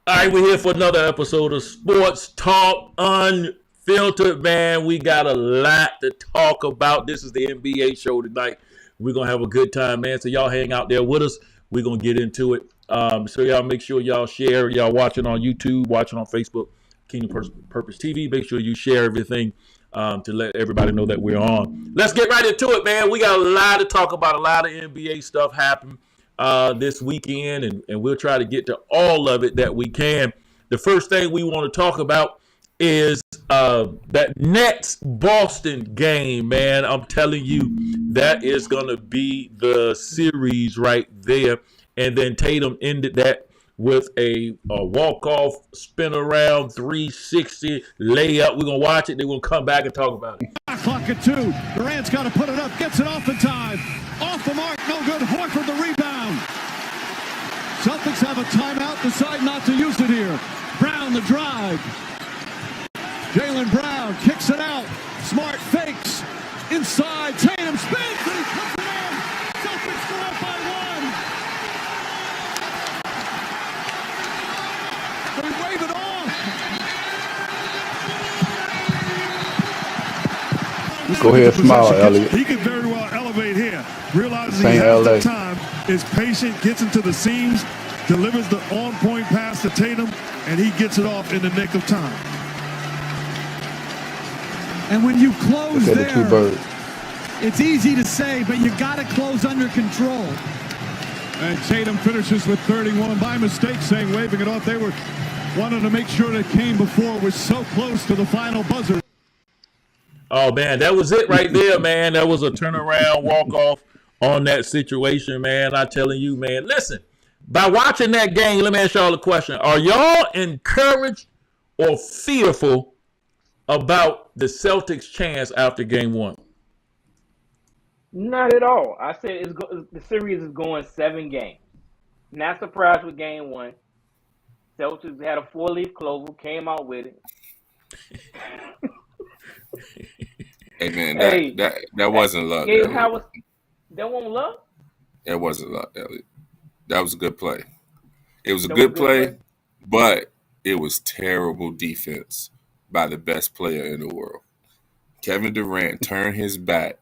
All right, we're here for another episode of Sports Talk Unfiltered, man. We got a lot to talk about. This is the NBA show tonight. We're going to have a good time, man. So y'all hang out there with us. We're going to get into it. So y'all make sure y'all share. Y'all watching on YouTube, watching on Facebook, Kingdom Purpose TV. Make sure you share everything to let everybody know that we're on. Let's get right into it, man. We got a lot to talk about. A lot of NBA stuff happened this weekend, and we'll try to get to all of it that we can. The first thing we want to talk about is that Nets Boston game, man. I'm telling you, that is going to be the series right there. And then Tatum ended that with a walk-off, spin around, 360 layup. We're going to watch it. Then we'll come back and talk about it. Clock at 2. Durant's got to put it up. Gets it off in time. Off the mark. No good. Horford the rebound. Celtics have a timeout. Decide not to use it here. Brown the drive. Jaylen Brown kicks it out. Smart fakes. Inside. Tatum spins and he puts it in. Celtics go up by 1. They wave it off. Go ahead, smile, Elliot. He could very well elevate here. Realizing Saint he has LA. the time, is patient, gets into the seams, delivers the on-point pass to Tatum, and he gets it off in the nick of time. And when you close Look at the two birds. it's easy to say, but you got to close under control. And Tatum finishes with 31 by mistake, saying waving it off. They were wanting to make sure that came before was so close to the final buzzer. Oh, man, that was it right there, man. That was a turnaround walk-off on that situation, man. I'm telling you, man. Listen, by watching that game, let me ask y'all a question. Are y'all encouraged or fearful about the Celtics' chance after game one? Not at all. I said the series is going 7 games. Not surprised with game 1. Celtics had a 4-leaf clover, came out with it. Hey man, that wasn't luck. Gabe Howard, that won't luck. That wasn't luck, Elliot. That was a good play. It was a good play, but it was terrible defense by the best player in the world. Kevin Durant turned his back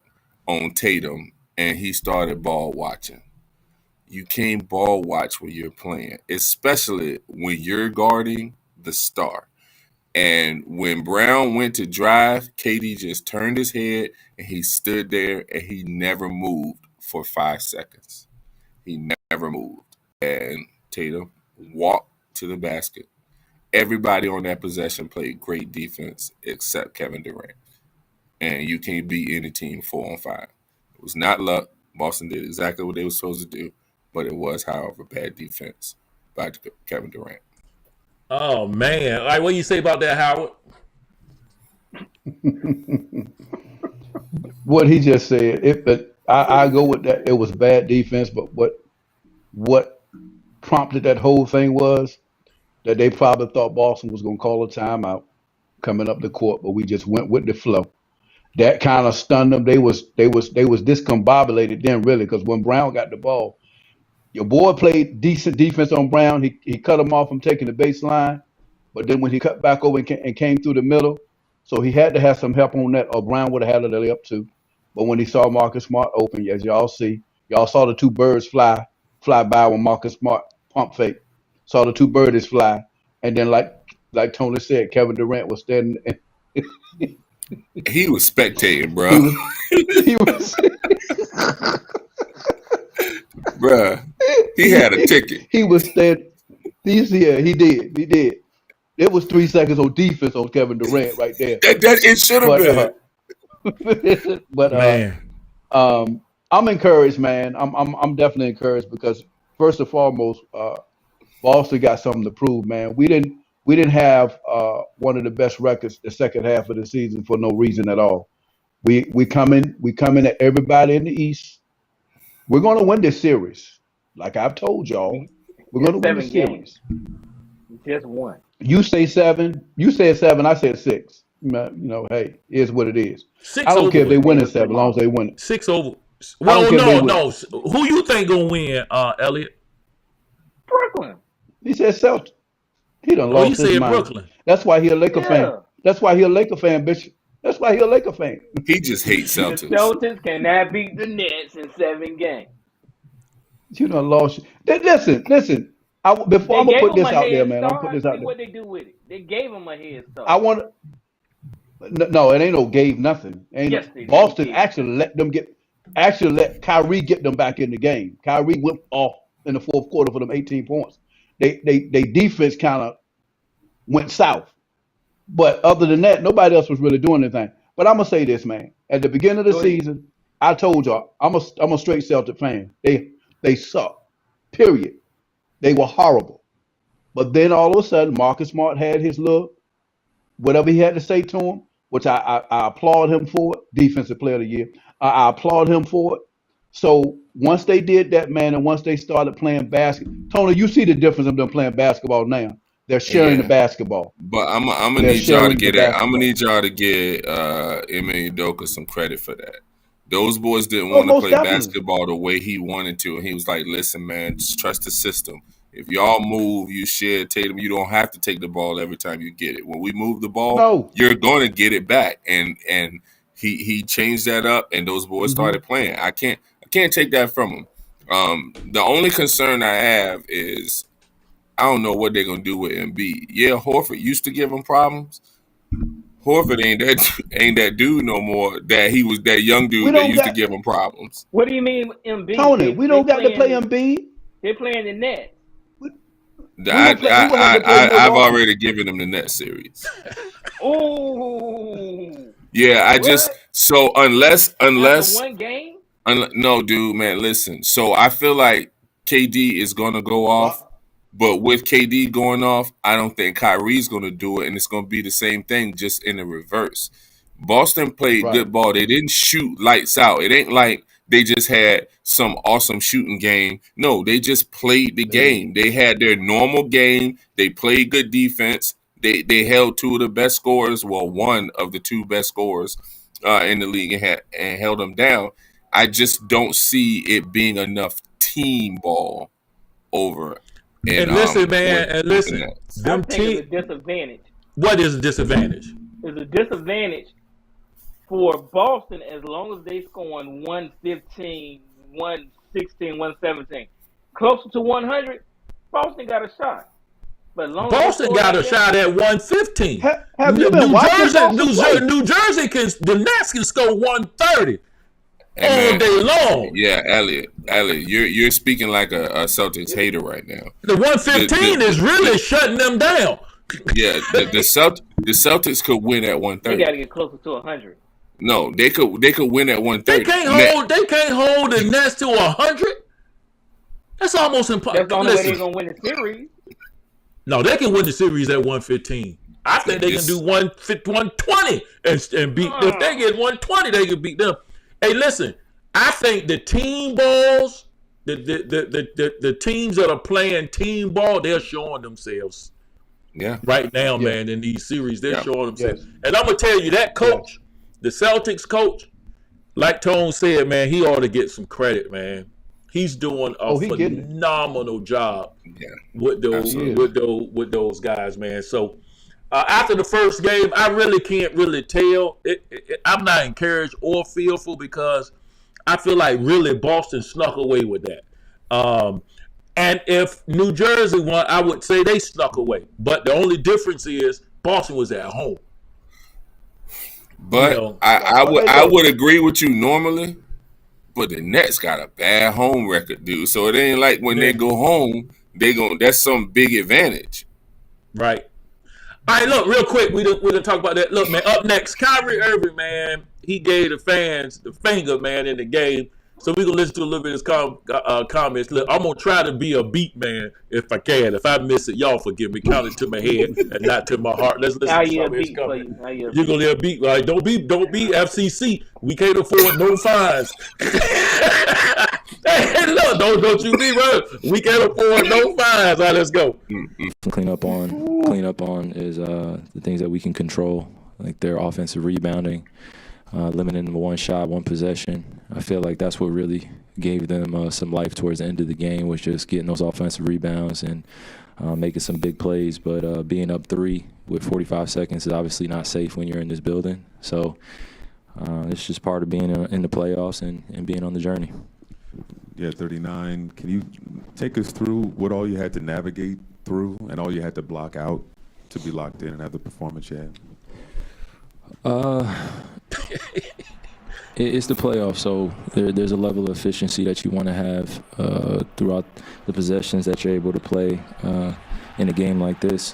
on Tatum and he started ball watching. You can't ball watch when you're playing, especially when you're guarding the star. And when Brown went to drive, KD just turned his head and he stood there and he never moved for 5 seconds. He never moved. And Tatum walked to the basket. Everybody on that possession played great defense except Kevin Durant. And you can't beat any team 4-on-5. It was not luck. Boston did exactly what they were supposed to do, but it was, however, bad defense by Kevin Durant. Oh, man. All right, what do you say about that, Howard? What he just said, I go with that. It was bad defense, but what prompted that whole thing was that they probably thought Boston was going to call a timeout coming up the court, but we just went with the flow. That kind of stunned them. They was discombobulated then, really, because when Brown got the ball, your boy played decent defense on Brown. He cut him off from taking the baseline, but then when he cut back over and came through the middle, so he had to have some help on that, or Brown would have had a layup too. But when he saw Marcus Smart open, as y'all saw the two birds fly by when Marcus Smart pump fake. Saw the two birds fly, and then like Tony said, Kevin Durant was standing. He was spectating, bro. He was. Bruh, he had a ticket. He was standing. He did. It was 3 seconds on defense on Kevin Durant right there. That it should have been. But Man. I'm encouraged, man. I'm definitely encouraged because first and foremost, Boston got something to prove, man. We didn't have one of the best records the second half of the season for no reason at all. We come in at everybody in the East. We're going to win this series. Like I've told y'all, we're going to win the series. Just one. You say 7. You said 7. I said 6. Hey, here's what it is. 6 I don't over. care if they win it 7, as long as they win it. 6 over. Well, no. Who you think gonna win, Elliot? Brooklyn. He said Celtics. He done Oh, you lost his said mind. Brooklyn. That's why he a Laker fan. Yeah. That's why he a Laker fan, bitch. That's why he a Laker fan. He just hates The Celtics. Celtics cannot beat the Nets in 7 games. You done lost. Listen. Before They I'm gonna gave put him this a out there, head man. I'm gonna put start. this See out there. what they do with it. They gave him a head I start. want no, it ain't no gave nothing. Ain't no, Yes, they did. Boston actually let Kyrie get them back in the game. Kyrie went off in the fourth quarter for them 18 points. They defense kind of went south. But other than that, nobody else was really doing anything. But I'm gonna say this, man. At the beginning of the Go ahead. season, I told y'all I'm a straight Celtic fan. They suck. Period. They were horrible. But then all of a sudden, Marcus Smart had his little whatever he had to say to him, which I applaud him for it. Defensive Player of the Year. I applaud him for it. So once they did that, man, and once they started playing basketball, Tony, you see the difference of them playing basketball now. They're sharing the Yeah. basketball. But I'm gonna They're need y'all to sharing the get it. I'm gonna basketball. need y'all to get Ime Udoka some credit for that. Those boys didn't Oh, want to most play definitely. basketball the way he wanted to, and he was like, "Listen, man, just trust the system. If y'all move, you share Tatum. You don't have to take the ball every time you get it. When we move the ball, No. you're going to get it back." And he changed that up, and those boys Hmm. started playing. I can't take that from him. The only concern I have is I don't know what they're gonna do with Embiid. Yeah, Horford used to give him problems. Horford ain't that dude no more. That he was that young We dude that don't used to got give him problems. What do you mean Embiid? Tony. They We they don't got to play playing Embiid. they playing the Nets. We, we I don't play. We will have to play I've Milwaukee. already given him the net series. Ooh, Yeah, I just what? so unless After unless one game? no, dude, man, listen. So I feel like KD is gonna go off. What? But with KD going off, I don't think Kyrie's going to do it, and it's going to be the same thing, just in the reverse. Boston played Right. good ball. They didn't shoot lights out. It ain't like they just had some awesome shooting game. No, they just played the They didn't. game. They had their normal game. They played good defense. They held two of the best scorers, well, one of the two best scorers in the league, and held them down. I just don't see it being enough team ball over and And listen, with man, and with the listen. Nets. I Them think it's a team. disadvantage. What is a disadvantage? It's a disadvantage for Boston as long as they scoring 115, 116, 117. Closer to 100, Boston got a shot. But as long as they Boston score got like a that, shot at 115. Have you been watching Boston play? New Jersey the Nets can score 130 Hey all man, day long. yeah, Elliot, you're speaking like a Celtics hater right now. The The 115 is really shutting them down. yeah, the Celtics could win at they got 130. to get closer to 100. No, they could win at They 130. can't hold. They can't hold the Nets to 100. That's almost That's the impossible. only way they're Listen, going to win the series. no, they can win the series at 115. I think they can do This 120 and beat. If they get 120, they can beat them. Hey, listen, I think the team balls, the teams that are playing team ball, they're showing themselves yeah, right now, Yeah. man. In these series, they're yeah. showing themselves. Yes. And I'm gonna tell you that Yes. coach, the Celtics coach, like Tone said, man, he ought to get some credit, man. He's doing a Oh, he getting it. phenomenal job Yeah, with those He absolutely. is. with those guys, man. So after the first game, I really can't really tell. I'm not encouraged or fearful because I feel like really Boston snuck away with that. And if New Jersey won, I would say they snuck away. But the only difference is Boston was at home. You But know, I would agree with you normally. But the Nets got a bad home record, dude. So it ain't like when they yeah, go home, that's some big advantage. right. All right, look, real quick, we didn't talk about that. Look, man, up next, Kyrie Irving, man, he gave the fans the finger, man, in the game. So we're going to listen to a little bit of his comments. Look, I'm going to try to be a beat man if I can. If I miss it, y'all forgive me. Count it to my head and not to my heart. Let's listen Now to you a some of his beat for comments. you. Now you a You're going to hear a beat, right? Don't be FCC. We can't afford no fines. Hey, look, don't you be right. We can't afford no fines. All right, let's go. Clean up on is the things that we can control, like their offensive rebounding, limiting them to one shot, one possession. I feel like that's what really gave them some life towards the end of the game, was just getting those offensive rebounds and making some big plays. But being up 3 with 45 seconds is obviously not safe when you're in this building. So it's just part of being in the playoffs and being on the journey. Yeah, 39. Can you take us through what all you had to navigate through and all you had to block out to be locked in and have the performance you had? It's the playoffs, so there's a level of efficiency that you want to have throughout the possessions that you're able to play in a game like this.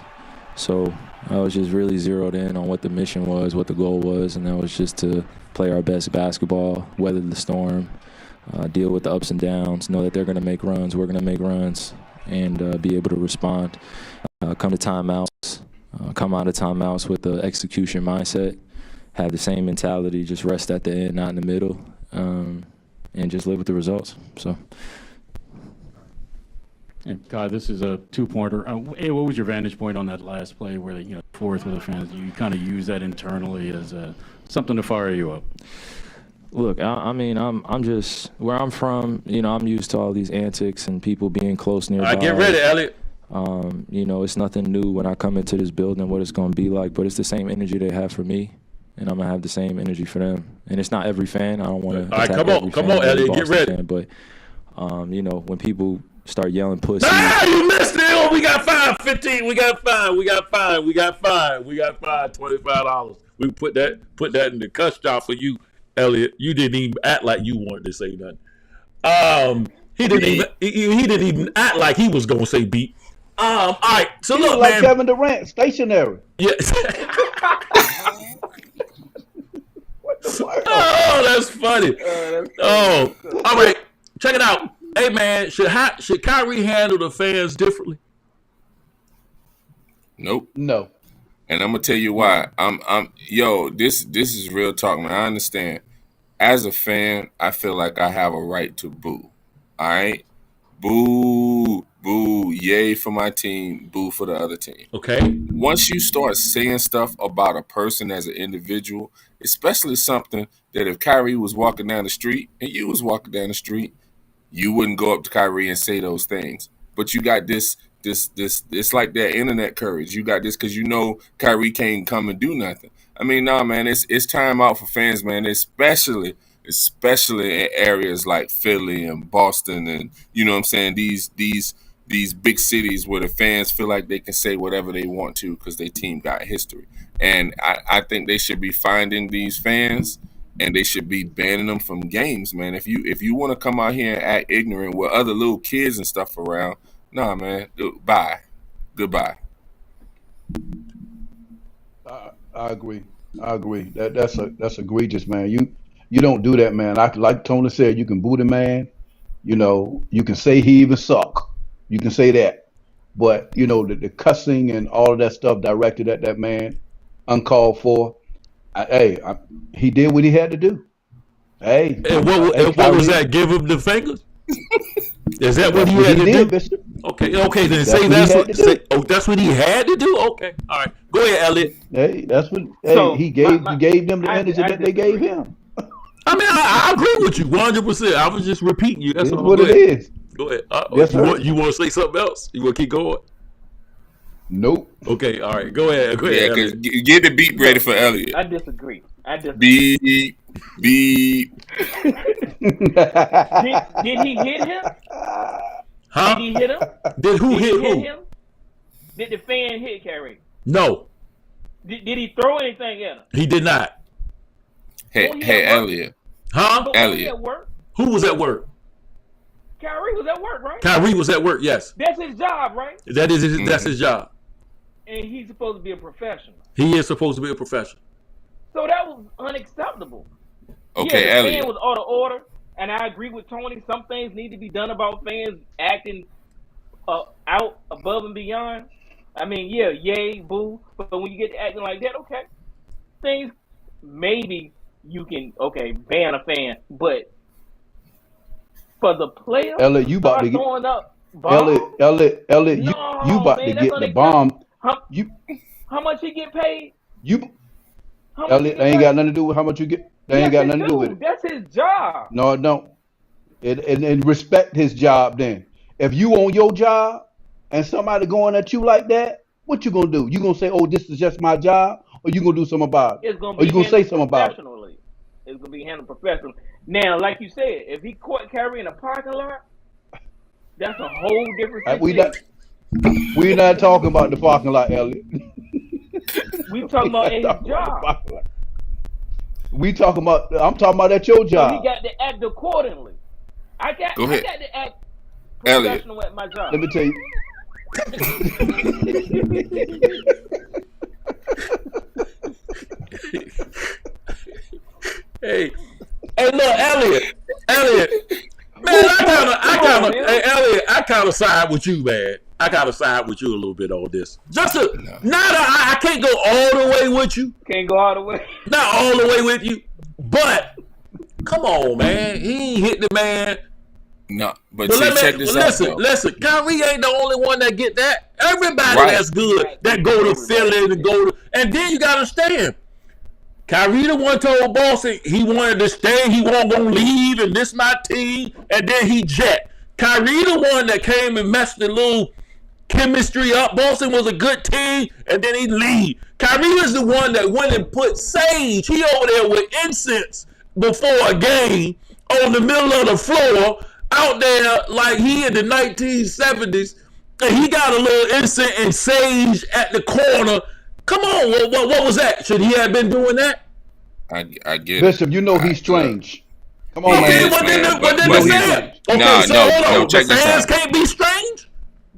So I was just really zeroed in on what the mission was, what the goal was, and that was just to play our best basketball, weather the storm, deal with the ups and downs, know that they're going to make runs, we're going to make runs, and be able to respond. Come to timeouts, come out of timeouts with the execution mindset, have the same mentality, just rest at the end, not in the middle, and just live with the results. So. Kai, this is a two-pointer. Hey, what was your vantage point on that last play where fourth with the fans? You kind of use that internally as something to fire you up. Look, I mean, I'm just where I'm from. I'm used to all these antics and people being close nearby. All right, get ready, Elliot. It's nothing new when I come into this building, what it's going to be like, but it's the same energy they have for me, and I'm going to have the same energy for them. And it's not every fan. I don't want to. All right, come on, Elliot, get ready. Fan, but, when people start yelling pussy. You missed it. Oh, we got fined 15. We got fined. $25. We put that in the cuss job for you, Elliot. You didn't even act like you wanted to say nothing. He didn't even act like he was gonna say beat. All right. So he look, like man. Kevin Durant, stationary. Yeah. What the fuck? Oh, that's funny. All right. Check it out. Hey, man, should Kyrie handle the fans differently? Nope. No. And I'm gonna tell you why. This is real talk, man. I understand. As a fan, I feel like I have a right to boo. All right? Boo, boo, yay for my team, boo for the other team. Okay. Once you start saying stuff about a person as an individual, especially something that if Kyrie was walking down the street and you was walking down the street, you wouldn't go up to Kyrie and say those things. But you got this, it's like that internet courage. You got this because Kyrie can't come and do nothing. I mean, nah, man, it's time out for fans, man, especially in areas like Philly and Boston and, these big cities where the fans feel like they can say whatever they want to because their team got history. And I think they should be finding these fans and they should be banning them from games, man. If you want to come out here and act ignorant with other little kids and stuff around, nah, man, bye. Goodbye. I agree. That's egregious, man. You don't do that, man. Like Tony said, you can boo the man. You can say he even suck. You can say that. But, the cussing and all of that stuff directed at that man, uncalled for. He did what he had to do. Hey. And what was that? Give him the fingers? Is that what he had to do? Bishop. Okay. Then say that's what he had to do. Okay, all right. Go ahead, Elliot. Hey, that's what. He gave them the energy that they gave him. I mean, I agree with you 100%. I was just repeating you. That's what it is. Go ahead. Yes, you want to say something else? You want to keep going? Nope. Okay, all right. Go ahead. Yeah, because get the beat ready for Elliot. I disagree. Beep. Did he hit him? Huh? Did he hit him? Did who hit who? Him? Did the fan hit Kyrie? No. Did he throw anything at him? He did not. Hey, Elliot. Huh? Elliot. Who was at work? Kyrie was at work, right? Kyrie was at work, yes. That's his job, right? That's his job. And he's supposed to be a professional. He is supposed to be a professional. So that was unacceptable. Okay, the Elliot. fan was out of order, and I agree with Tony. Some things need to be done about fans acting out above and beyond. I mean, yeah, yay, boo. But when you get to acting like that, okay, things maybe you can ban a fan, but for the player, Elliot, you about to get throwing up bombs? Elliot, you about to get the bomb. How much he get paid? Elliot, they ain't got nothing to do with how much you get. They ain't got nothing to do with it. That's his job. No, it don't. And respect his job then. If you on your job and somebody going at you like that, what you gonna do? You gonna say, "Oh, this is just my job," or you gonna do something about it, It's gonna or be you gonna say handled something about it? professionally. It's gonna be handled professionally. Now, like you said, if he caught Kyrie in a parking lot, that's a whole different We not situation. we not talking about the parking lot, Elliot. We talking We about not in his talking about the job. parking lot. We talking about. I'm talking about at your So he job. got to act accordingly. I Go got ahead, to act Elliot. professional at my job. Let me tell you. Hey, hey, look, Elliot, man, hey, Elliot, I kind of side with you, man. I gotta side with you a little bit on this. I can't go all the way with you. Can't go all the way. Not all the way with you, but come on, man. He ain't hit the man. No, but see, check this out, though. Listen. Kyrie ain't the only one that get that. Everybody Right. that's good that go to Philly and then you gotta understand. Kyrie the one told Boston he wanted to stay, he wasn't gonna leave, and this my team, and then he jet. Kyrie the one that came and messed the little chemistry up. Boston was a good team, and then he leave. Kyrie is the one that went and put sage. He over there with incense before a game on the middle of the floor, out there like he in the 1970s, and he got a little incense and sage at the corner. Come on, what was that? Should he have been doing that? I get it. Bishop, you know he's strange. Come on, He man. is, man, but he's he's- Okay, Nah, so no, hold on. no, The check this fans out. can't be strange?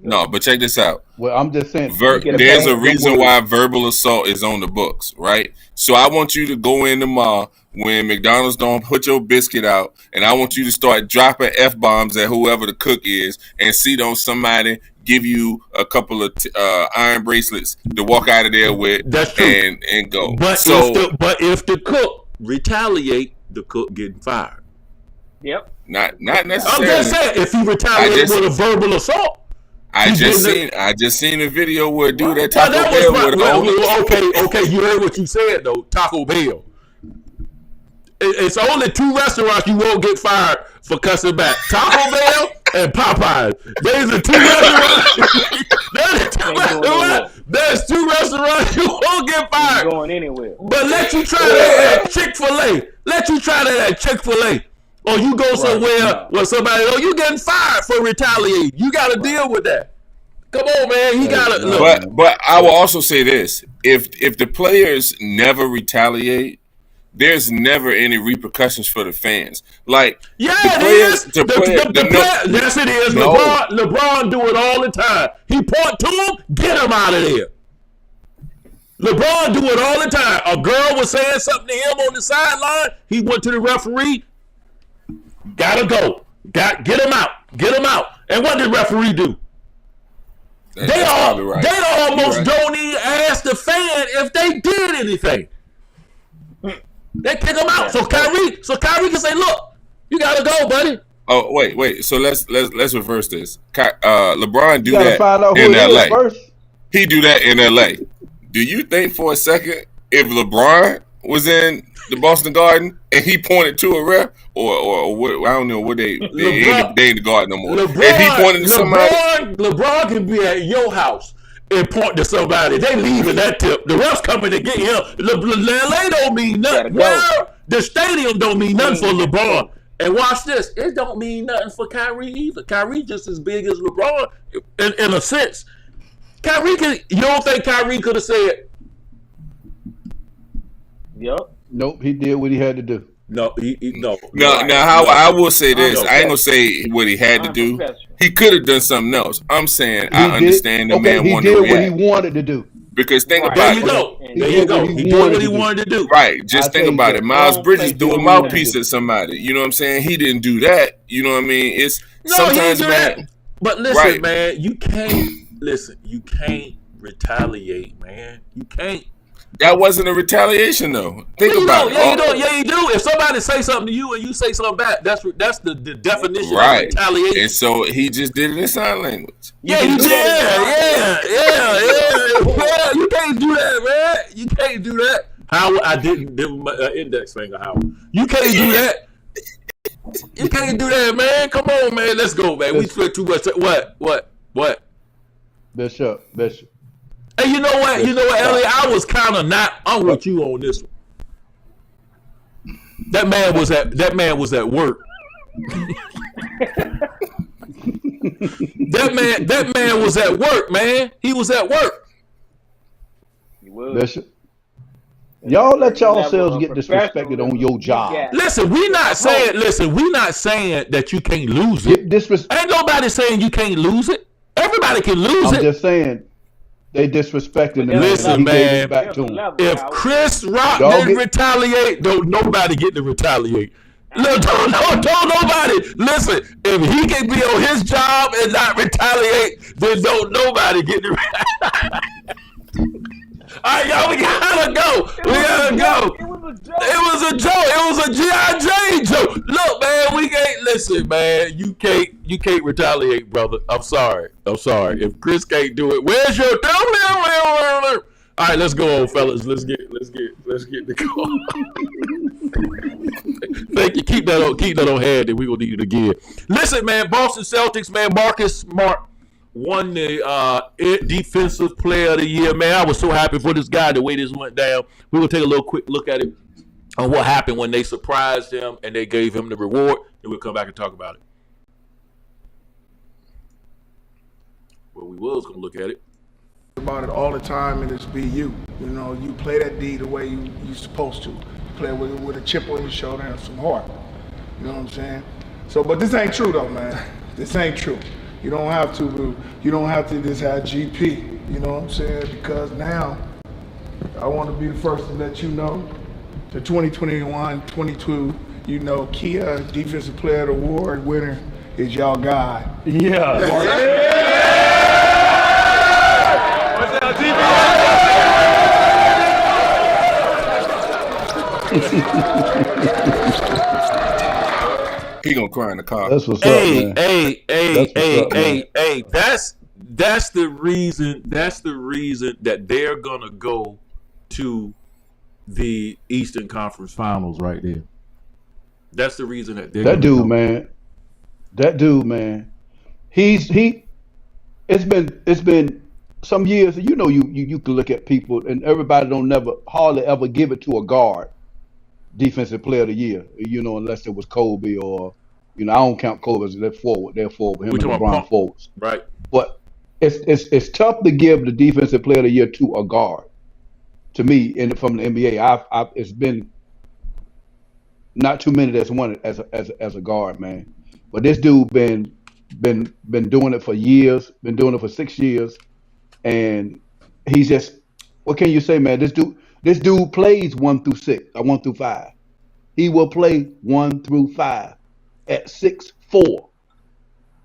No, but check this out. Well, I'm just saying. There's a reason why verbal assault is on the books, right? So I want you to go in tomorrow when McDonald's don't put your biscuit out, and I want you to start dropping F-bombs at whoever the cook is, and see don't somebody give you a couple of iron bracelets to walk out of there with. That's true. And go. But if the cook retaliate, the cook getting fired. Yep. Not I'm necessarily. just saying, if he retaliated with a verbal assault, I just seen a video where a dude at Taco that Bell was with okay. You heard what you said though. Taco Bell. It's only two restaurants you won't get fired for cussing back: Taco Bell and Popeyes. There's the two restaurants. There's two restaurants you won't get fired. Ain't going anywhere. But let you try that at Chick-fil-A. Or you go somewhere where somebody, you getting fired for retaliating. You got to deal with that. Come on, man. He got to. But I will also say this: if the players never retaliate, there's never any repercussions for the fans. Like yes, it is. No. LeBron do it all the time. He point to him, get him out of there. LeBron do it all the time. A girl was saying something to him on the sideline. He went to the referee. Gotta go. Get him out. And what did the referee do? They almost don't even ask the fan if they did anything. They kick him out. So Kyrie can say, "Look, you gotta go, buddy." Oh wait. So let's reverse this. LeBron do You gotta that find out who in it is LA. first. He do that in LA. Do you think for a second if LeBron was in the Boston Garden and he pointed to a ref or what? I don't know what they ain't the Garden no more. If he pointed to somebody, LeBron can be at your house and point to somebody. They leaving that tip. The refs coming to get him. LA don't mean nothing. Well, the stadium don't mean nothing for LeBron. And watch this. It don't mean nothing for Kyrie either. Kyrie just as big as LeBron in a sense. You don't think Kyrie could have said? Yep. Nope, he did what he had to do. No. Now, I will say this. I ain't gonna say what he had to do. He could have done something else. I'm saying I understand the man wanted to react. He did what he wanted to do. Because think about There it. you go. He did what he wanted to do. Right. Just think about it. Miles Bridges threw a mouthpiece at somebody. You know what I'm saying? He didn't do that. You know what I mean? It's sometimes, man. But listen, man, you can't retaliate, man. You can't. That wasn't a retaliation, though. Think about it. Yeah, you do. If somebody say something to you and you say something back, that's the definition of retaliation. And so he just did it in sign language. Yeah, you did. Yeah. You can't do that, man. You can't do that. Howard, I didn't give him an index finger, Howard. You can't do that. You can't do that, man. Come on, man. Let's go, man. We spent too much. What? Bishop. Hey, you know what? You know what, Stop. Elliot? I was kind of not on with you on this one. That man was at work. that man was at work, man. He was at work. He was. Bishop. Y'all let Level yourselves of get disrespected on professionalism your you job. got. Listen, we not saying that you can't lose it. Ain't nobody saying you can't lose it. Everybody can lose I'm it. just saying they disrespecting the man. Listen, He gave man. it back to him. If Chris Rock Y'all didn't get- retaliate, don't nobody get to retaliate. Look, don't nobody. Listen, if he can be on his job and not retaliate, then don't nobody get to retaliate. All right, y'all, we gotta go. We gotta go. It was a joke. It was a joke. It was a G.I. Jane joke. Look, man, we can't listen, man. You can't retaliate, brother. I'm sorry. If Chris can't do it, where's your all right, let's go on, fellas. Let's get the call. Thank you. Keep that on hand, and we gonna need it again. Listen, man, Boston Celtics, man, Marcus Smart won the defensive player of the year, man. I was so happy for this guy, the way this went down. We're going to take a little quick look at it on what happened when they surprised him and they gave him the reward, and we'll come back and talk about it. Well, we was going to look at it. About it all the time, and it's be you. You know, you play that D the way you supposed to. You play with a chip on your shoulder and some heart. You know what I'm saying? So, but this ain't true though, man. This ain't true. You don't have to just have GP, you know what I'm saying? Because now, I want to be the first to let you know, the 2021-22, you know, Kia Defensive Player of the Award winner is y'all guy. Yeah. What's that, He gonna cry in the car. That's what's up, man. Hey, that's the reason that they're gonna go to the Eastern Conference Finals right there. That's the reason that they're That dude, man. It's been some years. You know, you can look at people, and everybody hardly ever give it to a guard defensive player of the year. You know, unless it was Kobe or, you know, I don't count Kobe as they're forward. Him and LeBron forwards. Right. But it's tough to give the defensive player of the year to a guard. To me, and from the NBA, it's been not too many that's won it as a guard, man. But this dude been doing it for years. Been doing it for 6 years, and he's just, what can you say, man? This dude plays 1 through 6 or 1 through 5. He will play 1 through 5 at 6'4",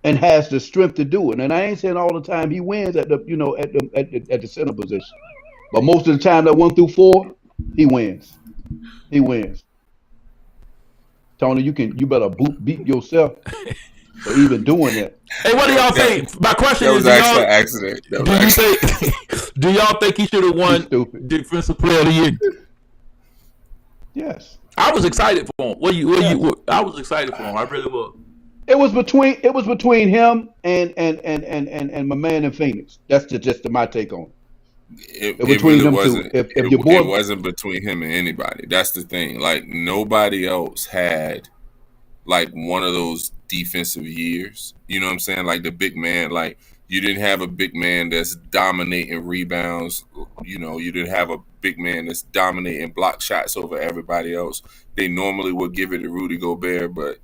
and has the strength to do it. And I ain't saying all the time he wins at the center position, but most of the time that 1 through 4, he wins. He wins. Tony, you better beat yourself for even doing that. Hey, what do y'all think? My question That is, was actually an accident. do y'all think he should have won Defensive Player of the Year? Yes. I was excited for him. I was excited for him. I really was. It was between him and my man in Phoenix. That's just my take on it. It between really them wasn't. two. If your boy, it wasn't between him and anybody. That's the thing. Like, nobody else had like one of those defensive years. You know what I'm saying? Like, the big man. Like, you didn't have a big man that's dominating rebounds. You know, you didn't have a big man that's dominating block shots over everybody else. They normally would give it to Rudy Gobert, but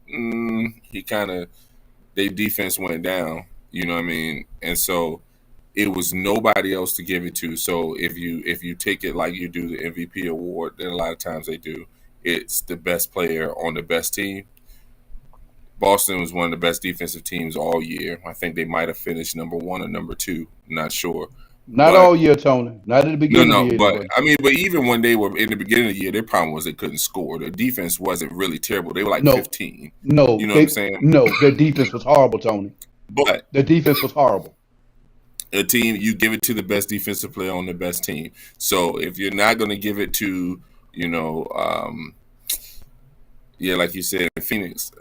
their defense went down. You know what I mean? And so it was nobody else to give it to. So if you take it like you do the MVP award, then a lot of times they do, it's the best player on the best team. Boston was one of the best defensive teams all year. I think they might have finished number 1 or number 2. I'm not sure. Not all year, Tony. Not at the beginning of the year. But even when they were in the beginning of the year, their problem was they couldn't score. Their defense wasn't really terrible. They were like 15. No, you know what I'm saying? No, their defense was horrible, Tony. But their defense was horrible. A team, you give it to the best defensive player on the best team. So if you're not going to give it to, like you said, Phoenix,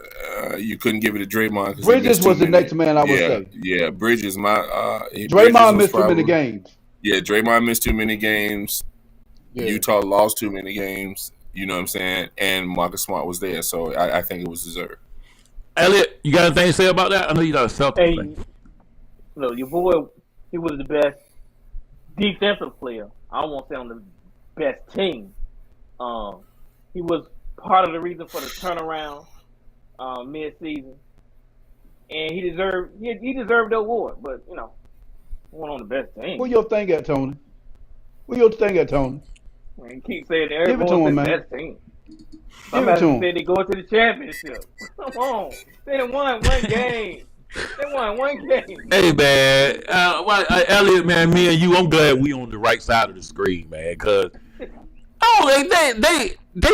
You couldn't give it to Draymond because Bridges was the next man I would say. Yeah, Bridges. Bridges Draymond was missed too many games. Yeah, Draymond missed too many games. Yeah. Utah lost too many games. You know what I'm saying? And Marcus Smart was there, so I think it was deserved. Elliot, you got anything to say about that? I know you got a Celtics thing. Look, your boy, he was the best defensive player. I don't want to say on the best team. He was part of the reason for the turnaround mid-season, and he deserved the award. But he wasn't on the best team. Where your thing at, Tony? Man, you keep saying Give it to him, man. best team. Give it to him. Said they go to the championship. Come on, they done won one game. They won one game. Hey man, Elliot, man, me and you, I'm glad we on the right side of the screen, man, because they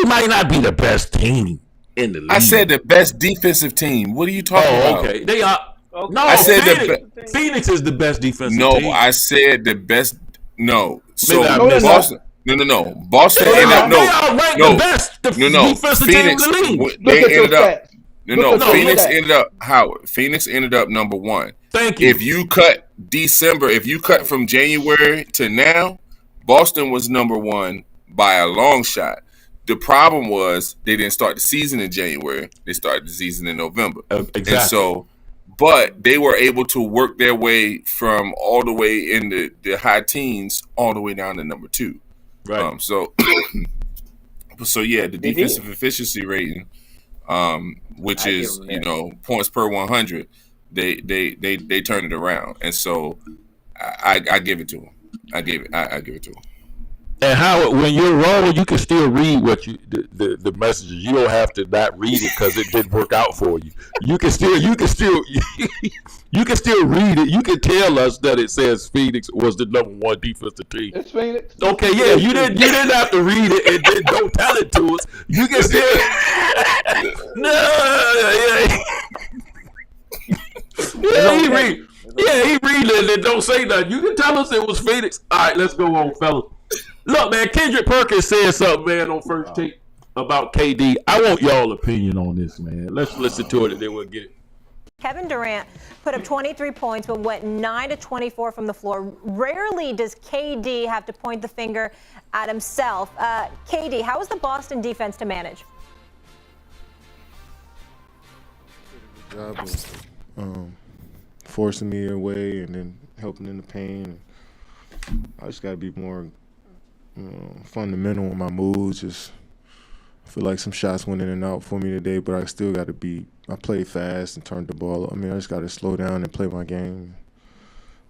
might not be the best team in the league. I said the best defensive team. What are you talking about? Okay, they are. Okay. No, I said Phoenix is the best defensive team. No, I said the best. No, so Boston. No. Boston They ended up the best defensive team in the league. They ended up. Phoenix ended up number one. Thank you. If you cut from January to now, Boston was number one by a long shot. The problem was they didn't start the season in January. They started the season in November. Exactly. And so, but they were able to work their way from all the way in the high teens all the way down to number two. Right. So yeah, the defensive efficiency rating, which is points per 100, they turned it around, and so I give it to them. I give it to them. And Howard, when you're wrong, you can still read what the messages. You don't have to not read it because it didn't work out for you. You can still read it. You can tell us that it says Phoenix was the number one defensive team. It's Phoenix. Okay, yeah, you didn't have to read it and then don't tell it to us. You can still he read it and then don't say nothing. You can tell us it was Phoenix. All right, let's go on, fellas. Look, man, Kendrick Perkins said something, man, on First Take about KD. I want y'all opinion on this, man. Let's listen to it and then we'll get it. Kevin Durant put up 23 points but went 9 of 24 from the floor. Rarely does KD have to point the finger at himself. KD, how is the Boston defense to manage? Job of forcing me away and then helping in the pain. I just got to be more fundamental with my moves. Just I feel like some shots went in and out for me today, but I still got to I played fast and turned the ball. I mean, I just got to slow down and play my game.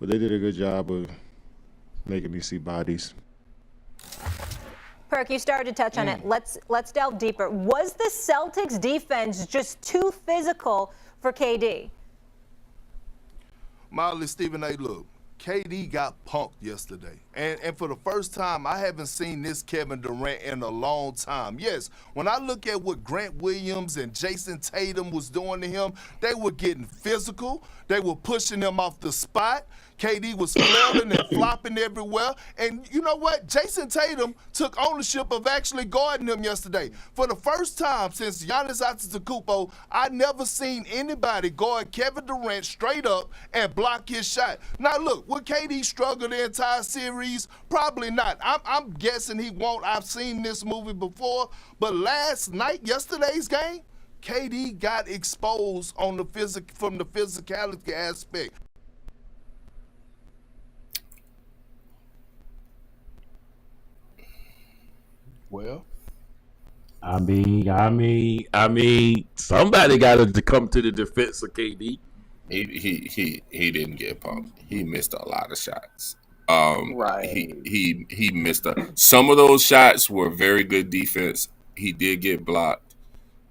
But they did a good job of making me see bodies. Perk, you started to touch on it. Let's delve deeper. Was the Celtics defense just too physical for KD? Mildly, Stephen A. Look, KD got punked yesterday. And for the first time, I haven't seen this Kevin Durant in a long time. Yes, when I look at what Grant Williams and Jason Tatum was doing to him, they were getting physical. They were pushing him off the spot. KD was flailing and flopping everywhere. And you know what? Jason Tatum took ownership of actually guarding him yesterday. For the first time since Giannis Antetokounmpo, I never seen anybody guard Kevin Durant straight up and block his shot. Now look, will KD struggle the entire series? Probably not. I'm guessing he won't. I've seen this movie before. But yesterday's game, KD got exposed on from the physicality aspect. Well, I mean, somebody got to come to the defense of KD. He didn't get punked. He missed a lot of shots. Right. He missed some of those shots were very good defense. He did get blocked.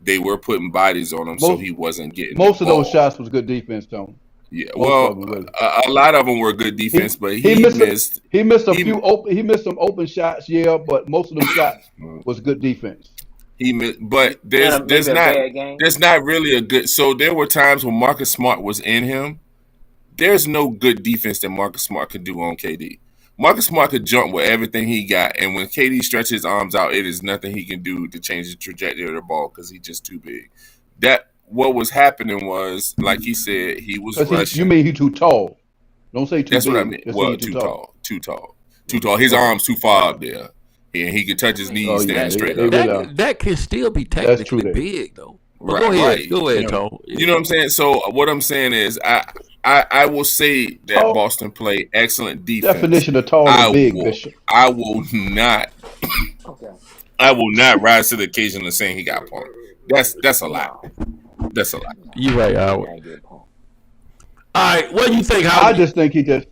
They were putting bodies on him, so he wasn't getting. Most of those shots was good defense, Tony. Yeah, well, a lot of them were good defense, but he missed. He missed some open shots, yeah, but most of them shots was good defense. He missed, but there's not really a good. So there were times when Marcus Smart was in him. There's no good defense that Marcus Smart could do on KD. Marcus Smart could jump with everything he got, and when KD stretches his arms out, it is nothing he can do to change the trajectory of the ball because he's just too big. That what was happening was, like he said, he was rushing. You mean he too tall? Don't say too That's big. what I mean. Just Well, too too tall. His arms too far up there, and he could touch his knees standing straight up. That can still be technically big, though. But Right. Go ahead, Tom. You know what I'm saying? So what I'm saying is, I will say that Boston played excellent defense. Definition of tall and big, Bishop. I will not. I will not rise to the occasion of saying he got punked. That's a lie. That's a lie. You're right, Howard. All right, what do you think, Howard? I just think he just.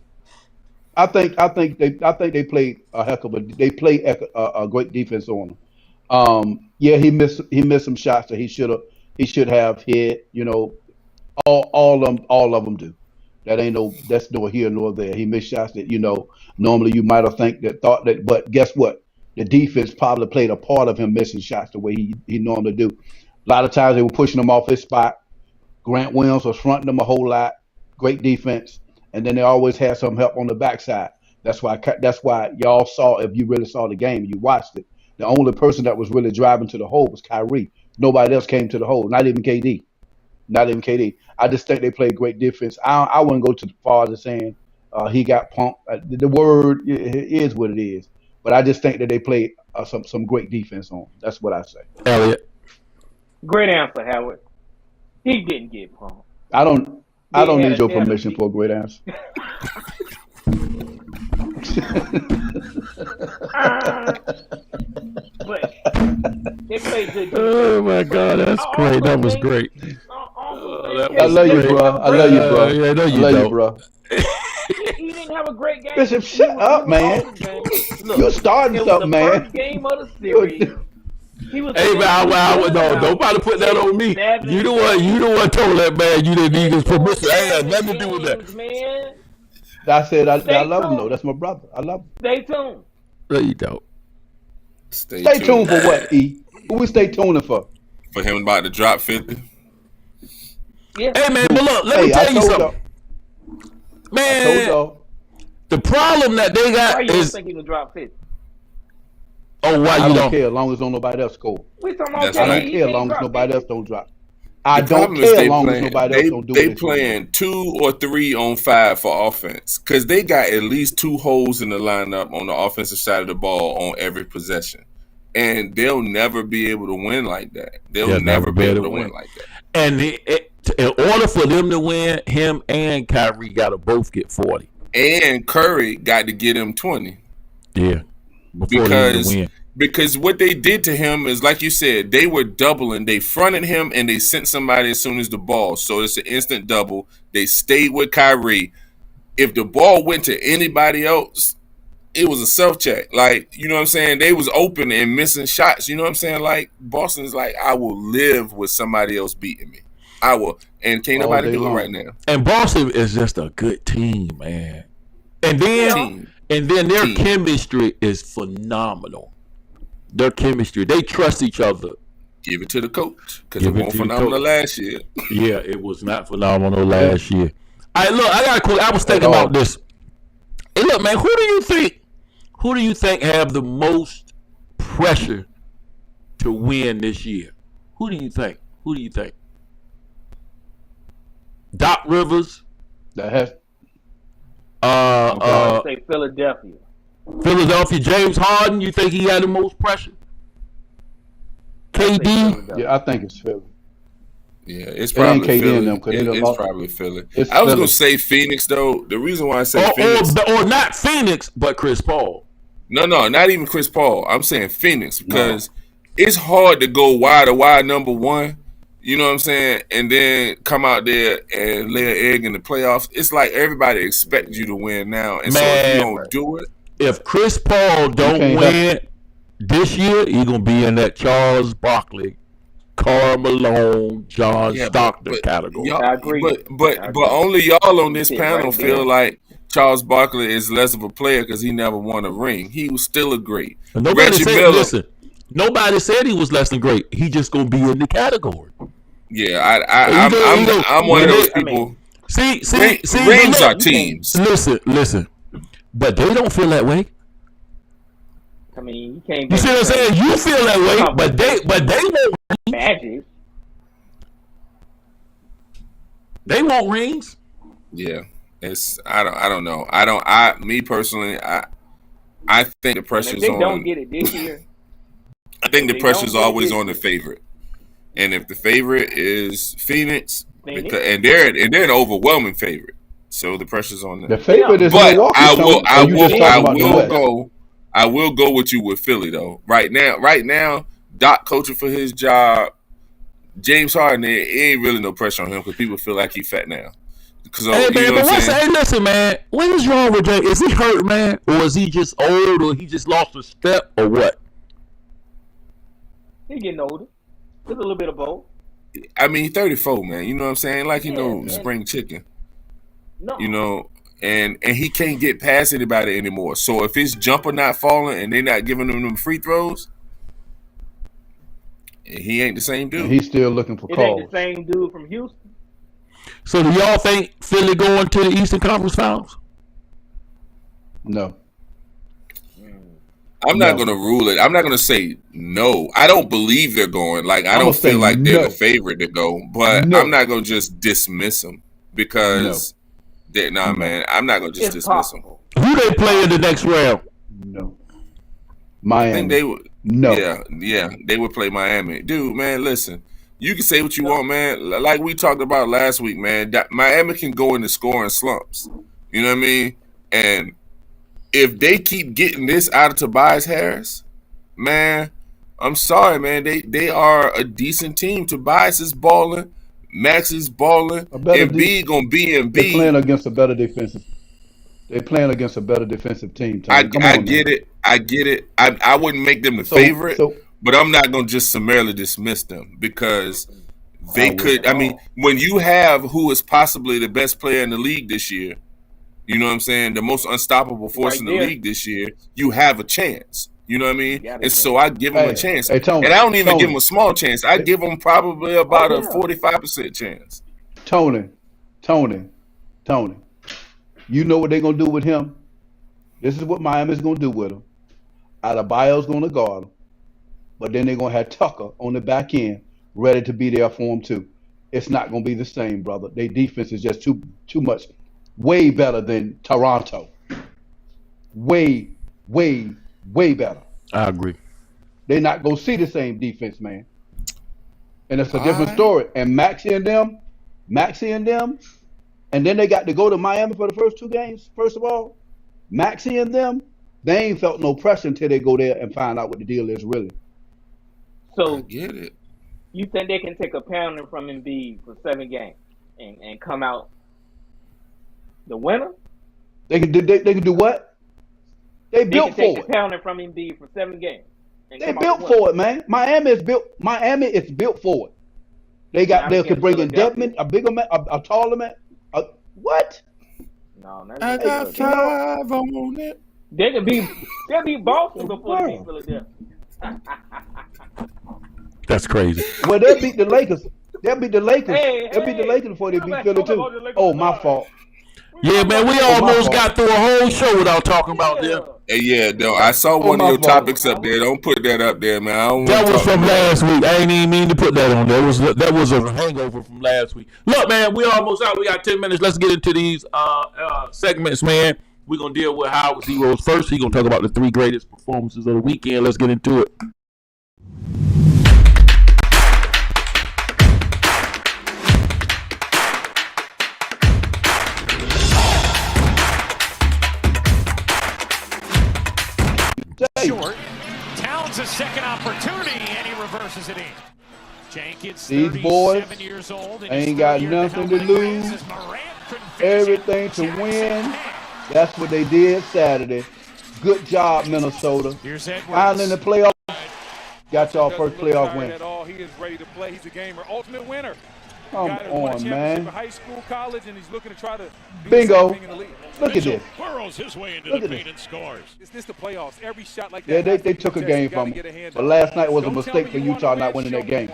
I think they played a heck of they played a great defense on him. Yeah, he missed some shots that he should have hit. You know, all of them do. That's no here nor there. He missed shots that normally you might have thought that, but guess what? The defense probably played a part of him missing shots the way he normally do. A lot of times they were pushing him off his spot. Grant Williams was fronting him a whole lot. Great defense, and then they always had some help on the backside. That's why y'all saw, if you really saw the game, you watched it. The only person that was really driving to the hole was Kyrie. Nobody else came to the hole. Not even KD. I just think they played great defense. I wouldn't go too far as saying he got punked. The word is what it is. But I just think that they played some great defense on. That's what I say. Elliot. Great answer, Howard. He didn't get punked. I don't need your permission for a great answer. But they played good defense. Oh my God, that's great. That was great. I love you, bro. I love you, bro. Yeah, I know you love you, bro. He didn't have a great game. Bishop, shut up, man. You're starting something, man. First game of the series. Hey man, no, nobody put that on me. You the one told that man you didn't need his permission. I had nothing to do with that. Man. I said I love him though. That's my brother. I love him. Stay tuned. No, you don't. Stay tuned for what, E? Who we stay tuning for? For him about to drop 50. Yeah. Hey man, but look, let me tell you something. Man, the problem that they got why you is. think he would drop 50? Oh, why I you don't care as long as don't nobody else score. We talking I about don't care as long as nobody else don't drop. I The don't problem is care as long as nobody else don't do They it. playing 2 or 3 on 5 for offense because they got at least 2 holes in the lineup on the offensive side of the ball on every possession, and they'll never be able to win like that. They'll never be able to win like that. And in order for them to win, him and Kyrie got to both get 40. And Curry got to get him 20. Yeah, before they win. Because what they did to him is, like you said, they were doubling. They fronted him and they sent somebody as soon as the ball. So it's an instant double. They stayed with Kyrie. If the ball went to anybody else, it was a self-check. Like, you know what I'm saying? They was open and missing shots. You know what I'm saying? Like, Boston's like, I will live with somebody else beating me. I will. And can't nobody do it right now. And Boston is just a good team, man. And then their chemistry is phenomenal. Their chemistry. They trust each other. Give it to the coach. Because it wasn't phenomenal last year. Yeah, it was not phenomenal last year. All right, look, I got a quick. I was thinking about this. Hey, look, man, who do you think have the most pressure to win this year? Who do you think? Doc Rivers. Say Philadelphia. James Harden, you think he had the most pressure? KD? Yeah, I think it's Philly. Yeah, it's probably Philly. It's probably Philly. I was going to say Phoenix, though. The reason why I say Phoenix. Or not Phoenix, but Chris Paul. No, not even Chris Paul. I'm saying Phoenix because it's hard to go wide number one. You know what I'm saying? And then come out there and lay an egg in the playoffs. It's like everybody expects you to win now. And so if you don't do it. If Chris Paul don't win this year, he's going to be in that Charles Barkley, Karl Malone, John Stockton category. I agree. But only y'all on this panel feel like Charles Barkley is less of a player because he never won a ring. He was still a great. Nobody said he was less than great. He just going to be in the category. Yeah, I'm one of those people. See, rings are teams. Listen. But they don't feel that way. I mean, you can't. You see what I'm saying? You feel that way, but they won't. Magic. They want rings. Yeah, it's I don't know. Me personally, I think the And if pressure's they on. don't get it this year, I think the they pressure's don't get it always this on the year. favorite, and if the favorite is Phoenix, Phoenix? and they're an overwhelming favorite, so the pressure's on them. The favorite is But Milwaukee, Tony. Or you just talking about the West? I will go with you with Philly though. Right now, Doc coaching for his job. James Harden, it ain't really no pressure on him because people feel like he fat now. Hey man, hey, listen, man. What is wrong with James? Is he hurt, man, or is he just old, or he just lost a step, or what? He's getting older. There's a little bit of both. I mean, 34, man. You know what I'm saying? Like spring chicken. No. You know, and he can't get past anybody anymore. So if his jumper not falling and they're not giving him them free throws, he ain't the same dude. And he's still looking for calls. It ain't the same dude from Houston. So do y'all think Philly going to the Eastern Conference Finals? No. I'm not going to rule it. I'm not going to say no. I don't believe they're going. Like, I don't feel like they're the favorite to go. But I'm not going to just dismiss them because, man, I'm not going to just dismiss them. Who they play in the next round? No. Miami. I think they would. No. Yeah, they would play Miami. Dude, man, listen. You can say what you want, man. Like we talked about last week, man. Miami can go into scoring slumps. You know what I mean? And if they keep getting this out of Tobias Harris, man, I'm sorry, man. They are a decent team. Tobias is balling. Max is balling. Embiid gonna be Embiid. They're playing against a better defensive. They're playing against a better defensive team. I get it. I wouldn't make them the favorite, but I'm not gonna just summarily dismiss them because they could. I mean, when you have who is possibly the best player in the league this year, you know what I'm saying, the most unstoppable force in the league this year, you have a chance. You know what I mean? And so I give them a chance. Tony, and I don't even give them a small chance. I give them probably about a 45% chance. Tony. You know what they're going to do with him? This is what Miami's going to do with him. Adebayo's going to guard him. But then they're going to have Tucker on the back end ready to be there for him too. It's not going to be the same, brother. Their defense is just too much. Way better than Toronto. Way better. I agree. They're not going to see the same defense, man. And it's a different story. And Maxey and them, and then they got to go to Miami for the first two games. First of all, Maxey and them, they ain't felt no pressure until they go there and find out what the deal is really. So I get it. You think they can take a pounding from Embiid for 7 games and come out the winner? They can do what? They built for it. They can take the pounding from Embiid for 7 games. They built for it, man. Miami is built for it. They could bring in Devin, a bigger man, a taller man. What? No, I got 5 on it. They'll be Boston before they beat Philadelphia. That's crazy. Well, they'll beat the Lakers. They'll beat the Lakers. They'll beat the Lakers before they beat Philly too. Oh, my fault. Yeah, man, we almost got through a whole show without talking about them. Yeah, though. I saw one of your topics up there. Don't put that up there, man. That was from last week. I ain't even mean to put that on there. That was a hangover from last week. Look, man, we almost out. We got 10 minutes. Let's get into these segments, man. We're going to deal with Howard Zeros first. He's going to talk about the 3 greatest performances of the weekend. Let's get into it. Short. Towns a second opportunity, and he reverses it in. Jenkins, these boys years old, ain't got nothing to lose, everything to win. That's what they did Saturday. Good job, Minnesota. Finally in the playoff. Got y'all first playoff win. He is ready to play. He's a gamer. Ultimate winner. Come on, man. High school, college, and he's looking to try to bingo. Look at this. Burrows his way into the paint and scores. Is this the playoffs? Every shot like that. Yeah, they took a game from him. But last night was a mistake for Utah not winning that game.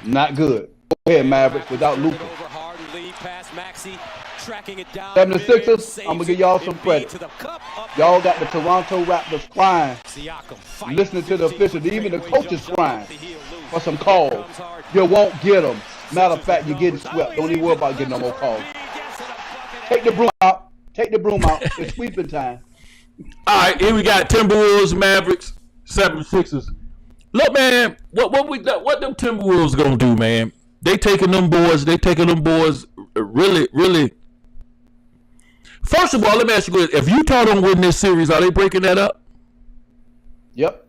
Not good. Go ahead, Mavericks, without Luka. 76ers, I'm going to give y'all some credit. Y'all got the Toronto Raptors crying, listening to the officials, even the coaches crying for some calls. You won't get them. Matter of fact, you're getting swept. Don't even worry about getting no more calls. Take the broom out. Take the broom out. It's sweeping time. All right, here we got Timberwolves, Mavericks, 76ers. Look, man, what them Timberwolves gonna do, man? They taking them boys really, really. First of all, let me ask you this. If Utah don't win this series, are they breaking that up? Yep.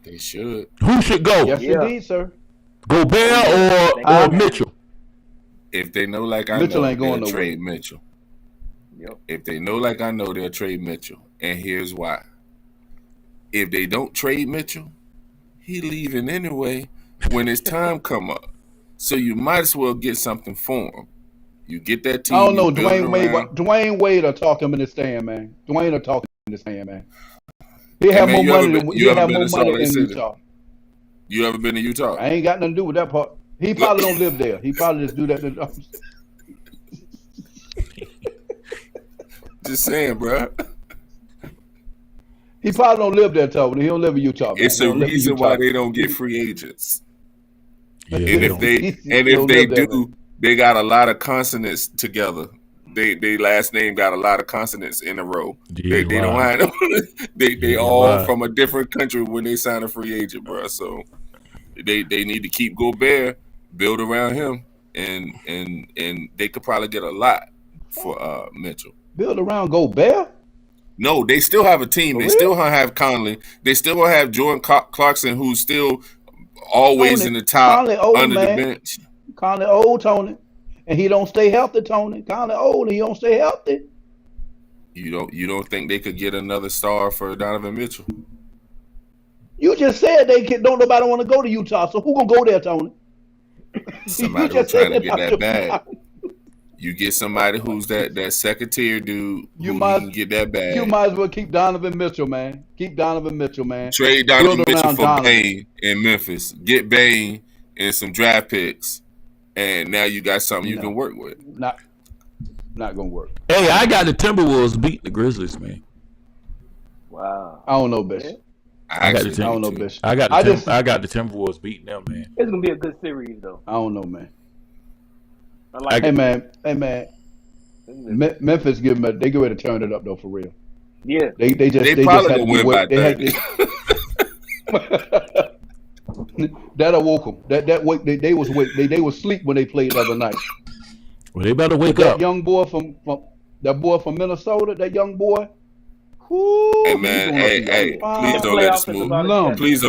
They should. Who should go? Yes, indeed, sir. Gobert or Mitchell? If they know like I Mitchell know, ain't going they'll nowhere. trade Mitchell. Yep. If they know like I know, they'll trade Mitchell. And here's why. If they don't trade Mitchell, he leaving anyway when his time come up. So you might as well get something for him. You get that team. I don't know. you build it Dwayne Wade will talk him in the stand, man. Dwayne will talk him in the stand, man. He have more money than Utah. You ever been to Utah? I ain't got nothing to do with that part. He probably don't live there. He probably just do that. Just saying, bro. He probably don't live there, Tony. He don't live in Utah. Man. It's a reason why they don't get free agents. Yeah, and if they do, they got a lot of consonants together. They last name got a lot of consonants in a row. Yeah, they don't have them. they all from a different country when they sign a free agent, bro. So they need to keep Gobert, build around him, and they could probably get a lot for Mitchell. Build around Gobert? No, they still have a team. They still gonna have Conley. They still gonna have Jordan Clarkson, who's still always in the top under the bench. Conley old, Tony. And he don't stay healthy, Tony. Conley old and he don't stay healthy. You don't think they could get another star for Donovan Mitchell? You just said don't nobody want to go to Utah, so who gonna go there, Tony? Somebody who's trying to get that bag. You get somebody who's that second tier dude who can get that bag. You might as well keep Donovan Mitchell, man. Keep Donovan Mitchell, man. Trade Donovan Mitchell for Bane in Memphis. Get Bane and some draft picks, and now you got something you can work with. Not gonna work. Hey, I got the Timberwolves beating the Grizzlies, man. Wow. I don't know, bitch. I don't know, bitch. I got the Timberwolves beating them, man. It's gonna be a good series, though. I don't know, man. Hey man. Memphis they get ready to turn it up though, for real. Yeah. They probably gonna win by 30. That awoke them. They was asleep when they played the other night. Well, they better wake that up. Young boy from Minnesota, that young boy. Whoo, hey man, hey, please don't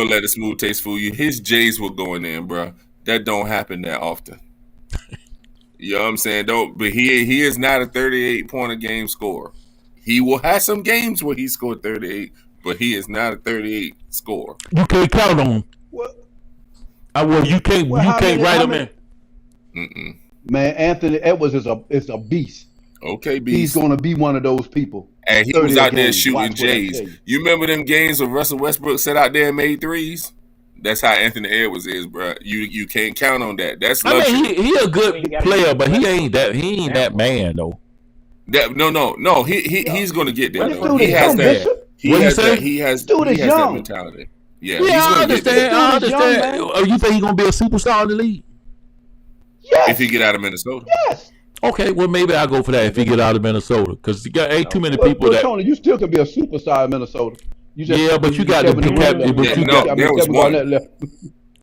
let the smooth taste fool you. His J's were going in, bro. That don't happen that often. You know what I'm saying? But he is not a 38-point-a-game scorer. He will have some games where he scored 38, but he is not a 38 scorer. You can't count on him. What? You can't write him in. Mm-mm. Man, Anthony Edwards is a beast. Okay, beast. He's gonna be one of those people. And he was out there shooting J's. You remember them games where Russell Westbrook sat out there and made threes? That's how Anthony Edwards is, bro. You can't count on that. That's luxury. I mean, he a good player, but he ain't that man though. No. He's gonna get there. Though. He has that. He has that mentality. Yeah, I understand. You think he's gonna be a superstar in the league? Yes. If he get out of Minnesota. Yes. Okay, well maybe I'll go for that if he get out of Minnesota, because ain't too many people that. Tony, you still can be a superstar in Minnesota. But you got to be Kevin. There was one.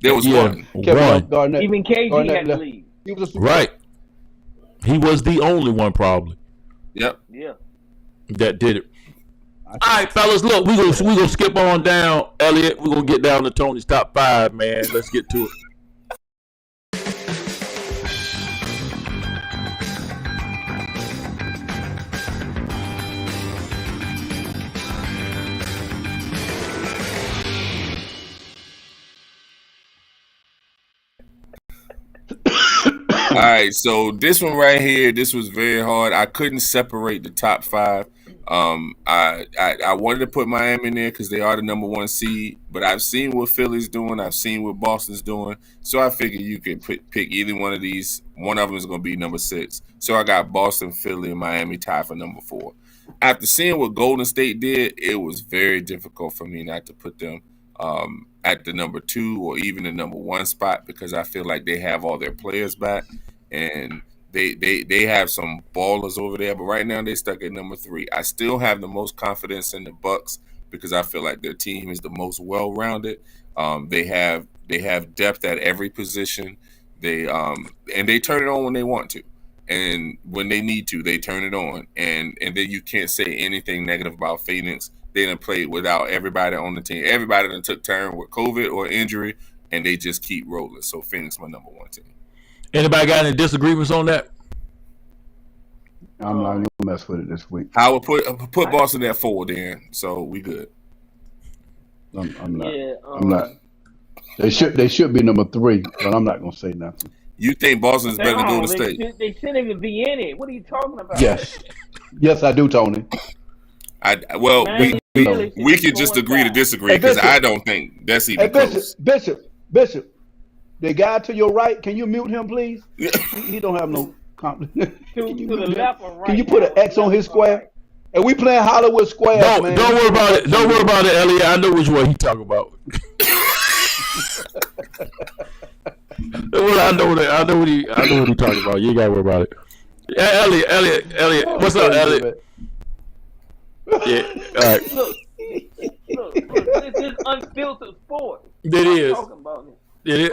There was one. Garnett. Even KG had to leave. He was a superstar. Right. He was the only one probably. Yep. Yeah. That did it. All right, fellas. Look, we gonna skip on down, Elliot. We're gonna get down to Tony's top 5, man. Let's get to it. All right, so this one right here, this was very hard. I couldn't separate the top 5. I wanted to put Miami in there because they are the number 1 seed, but I've seen what Philly's doing. I've seen what Boston's doing. So I figured you could pick either one of these. One of them is going to be number 6. So I got Boston, Philly, and Miami tied for number 4. After seeing what Golden State did, it was very difficult for me not to put them. at the number 2 or even the number 1 spot because I feel like they have all their players back and they have some ballers over there. But right now they're stuck at number 3. I still have the most confidence in the Bucks because I feel like their team is the most well-rounded. They have depth at every position. And they turn it on when they want to. And when they need to, they turn it on. And then you can't say anything negative about Phoenix. They done played without everybody on the team. Everybody done took turn with COVID or injury, and they just keep rolling. So Phoenix my number 1 team. Anybody got any disagreements on that? I'm not gonna mess with it this week. I would put Boston at 4 then, so we good. I'm not. Yeah, I'm not. They should be number 3, but I'm not gonna say nothing. You think Boston's better than Golden State? They shouldn't even be in it. What are you talking about? Yes, I do, Tony. We could just agree to disagree because I don't think that's even close. Bishop, the guy to your right, can you mute him, please? He don't have no confidence. To the left or right? Can you put an X on his square? And we playing Hollywood Square, man. Don't worry about it. Don't worry about it, Elliot. I know which one he talking about. I know what he talking about. You ain't gotta worry about it. Yeah, Elliot. What's up, Elliot? Yeah, all right. Look, this is unfiltered sports. It is. Talking about it is.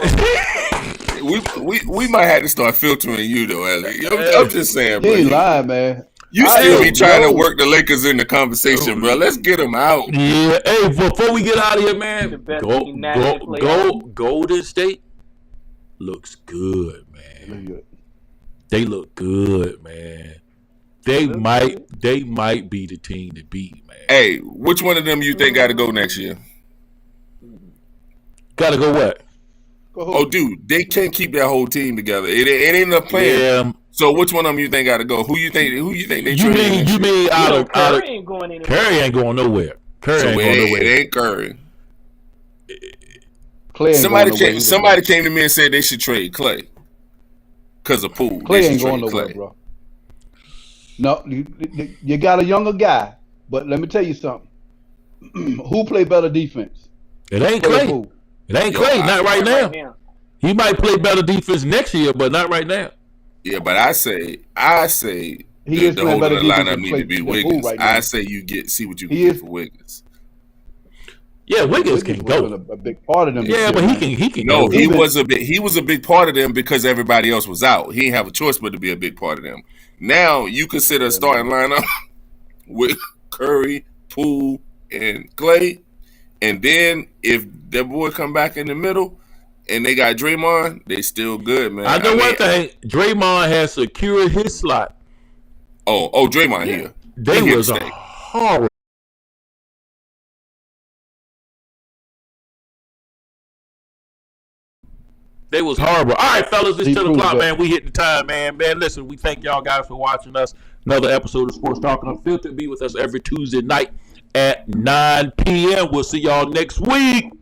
we might have to start filtering you though, Elliot. I'm just saying, bro. You ain't lying, man. You still be trying to work the Lakers in the conversation, bro. Let's get them out. Yeah. Hey, before we get out of here, man, Golden State looks good, man. They look good, man. They might be the team to beat, man. Hey, which one of them you think got to go next year? Got to go what? Oh, dude, they can't keep that whole team together. It ain't enough playing. Yeah. So which one of them you think got to go? Who you think they trade? You mean Curry ain't going anywhere. Curry ain't going nowhere. It ain't Curry. Somebody came to me and said they should trade Clay because of Poole. Clay ain't going nowhere, bro. No, you got a younger guy, but let me tell you something. Who play better defense? It ain't Clay. It ain't Clay. Not right now. He might play better defense next year, but not right now. Yeah, but I say the whole of the lineup need to be Wiggins. Right I say you see what you can get for Wiggins. Yeah, Wiggins can go. A big part of them. Yeah, but he can. No, he was a big part of them because everybody else was out. He didn't have a choice but to be a big part of them. Now you consider a starting lineup with Curry, Poole, and Clay, and then if that boy come back in the middle and they got Draymond, they still good, man. I know one thing. Draymond has secured his slot. Oh, Draymond here. They was horrible. They was horrible. All right, fellas, it's 10 o'clock, man. We hit the time, man. Man, listen, we thank y'all guys for watching us. Another episode of Sports Talk Unfiltered. Be with us every Tuesday night at 9 p.m. We'll see y'all next week.